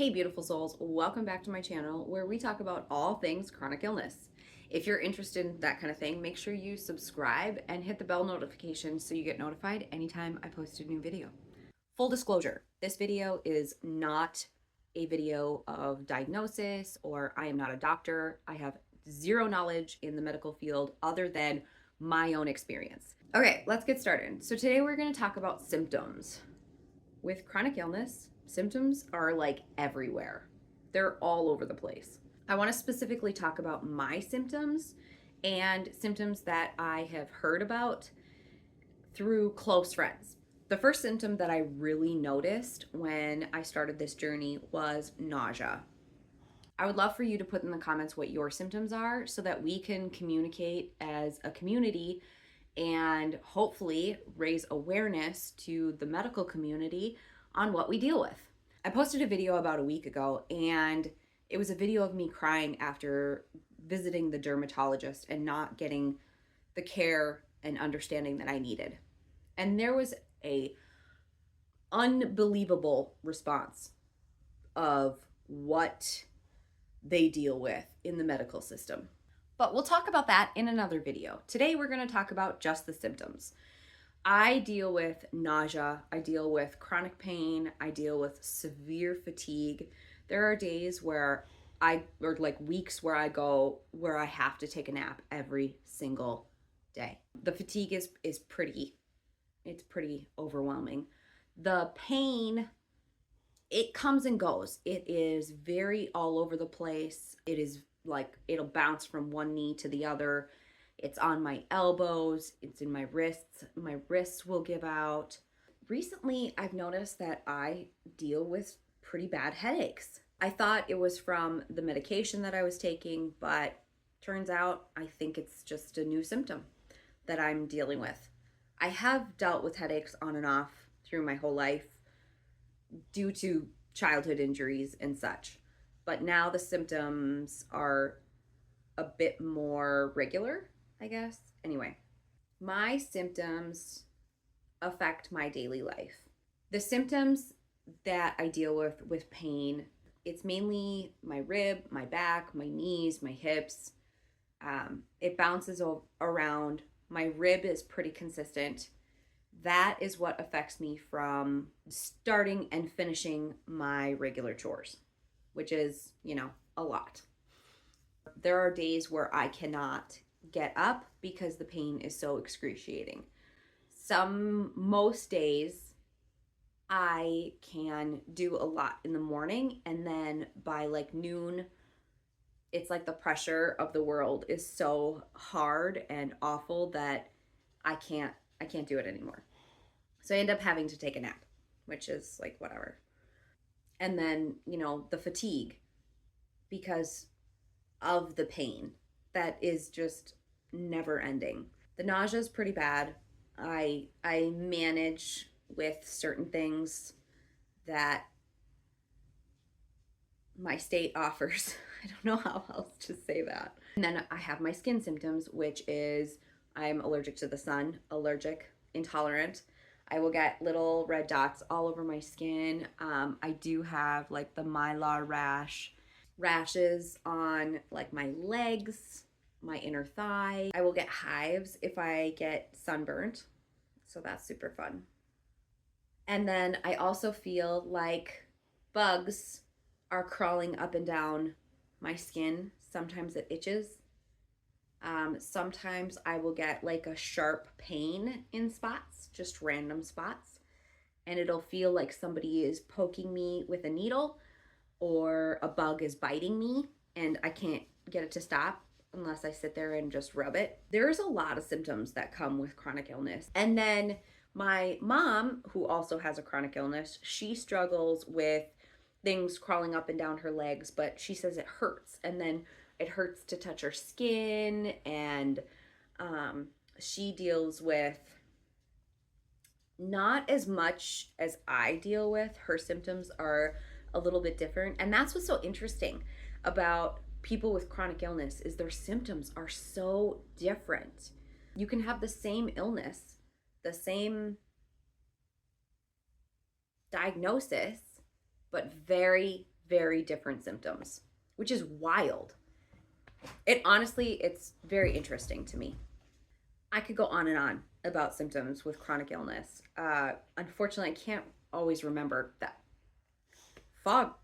Hey, beautiful souls, welcome back to my channel where we talk about all things chronic illness. If you're interested in that kind of thing, make sure you subscribe and hit the bell notification so you get notified anytime I post a new video. Full disclosure, this video is not a video of diagnosis, or I am not a doctor. I have zero knowledge in the medical field other than my own experience. Okay, let's get started. So today we're going to talk about symptoms. With chronic illness, symptoms are like everywhere. They're all over the place. I want to specifically talk about my symptoms and symptoms that I have heard about through close friends. The first symptom that I really noticed when I started this journey was nausea. I would love for you to put in the comments what your symptoms are so that we can communicate as a community and hopefully raise awareness to the medical community on what we deal with. I posted a video about a week ago, and it was a video of me crying after visiting the dermatologist and not getting the care and understanding that I needed. And there was a unbelievable response of what they deal with in the medical system. But we'll talk about that in another video. Today we're going to talk about just the symptoms. I deal with nausea, I deal with chronic pain, I deal with severe fatigue. There are days where or like weeks where I have to take a nap every single day. The fatigue is pretty overwhelming. The pain, it comes and goes. It is very all over the place. It is like it'll bounce from one knee to the other. It's on my elbows, it's in my wrists. My wrists will give out. Recently, I've noticed that I deal with pretty bad headaches. I thought it was from the medication that I was taking, but turns out I think it's just a new symptom that I'm dealing with. I have dealt with headaches on and off through my whole life due to childhood injuries and such. But now the symptoms are a bit more regular, I guess. Anyway, my symptoms affect my daily life. The symptoms that I deal with pain, it's mainly my rib, my back, my knees, my hips. It bounces around. My rib is pretty consistent. That is what affects me from starting and finishing my regular chores, which is, a lot. There are days where I cannot get up because the pain is so excruciating. Most days I can do a lot in the morning, and then by like noon, it's like the pressure of the world is so hard and awful that I can't do it anymore. So I end up having to take a nap, which is like whatever. And then, the fatigue because of the pain that is just never ending. The nausea is pretty bad. I manage with certain things that my state offers. I don't know how else to say that. And then I have my skin symptoms, which is I'm allergic to the sun, intolerant. I will get little red dots all over my skin. I do have like the mylar rashes on like my legs, my inner thigh. I will get hives if I get sunburnt. So that's super fun. And then I also feel like bugs are crawling up and down my skin. Sometimes it itches. Sometimes I will get like a sharp pain in spots, just random spots. And it'll feel like somebody is poking me with a needle or a bug is biting me, and I can't get it to stop unless I sit there and just rub it. There's a lot of symptoms that come with chronic illness. And then my mom, who also has a chronic illness, she struggles with things crawling up and down her legs, but she says it hurts. And then it hurts to touch her skin, and she deals with not as much as I deal with. Her symptoms are a little bit different, and that's what's so interesting about people with chronic illness is their symptoms are so different. You can have the same illness, the same diagnosis, but very, very different symptoms, which is wild. It's very interesting to me. I could go on and on about symptoms with chronic illness. Unfortunately, I can't always remember that.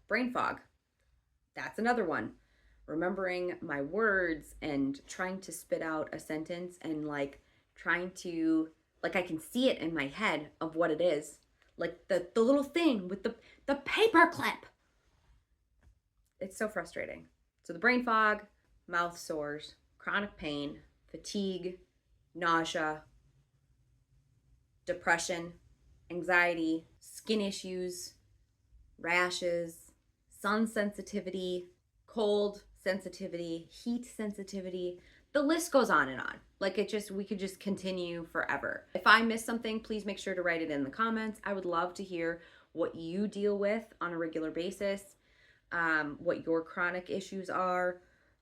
Brain fog. That's another one. Remembering my words and trying to spit out a sentence and like trying to, like, I can see it in my head of what it is. Like the little thing with the paper clip. It's so frustrating. So the brain fog, mouth sores, chronic pain, fatigue, nausea, depression, anxiety, skin issues, rashes, sun sensitivity, cold sensitivity, heat sensitivity. The list goes on and on. Like we could just continue forever. If I miss something, please make sure to write it in the comments. I would love to hear what you deal with on a regular basis, what your chronic issues are.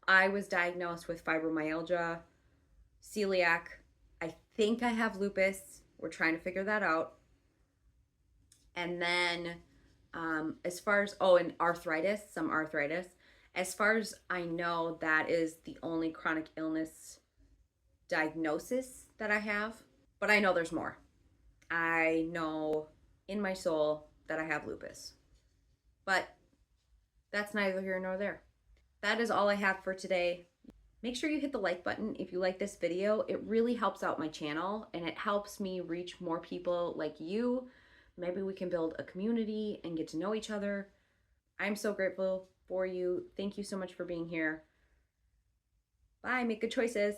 I was diagnosed with fibromyalgia, celiac. I think I have lupus. We're trying to figure that out. And then as far as, and arthritis, some arthritis. As far as I know, that is the only chronic illness diagnosis that I have. But I know there's more. I know in my soul that I have lupus. But that's neither here nor there. That is all I have for today. Make sure you hit the like button if you like this video. It really helps out my channel and it helps me reach more people like you. Maybe we can build a community and get to know each other. I'm so grateful for you. Thank you so much for being here. Bye. Make good choices.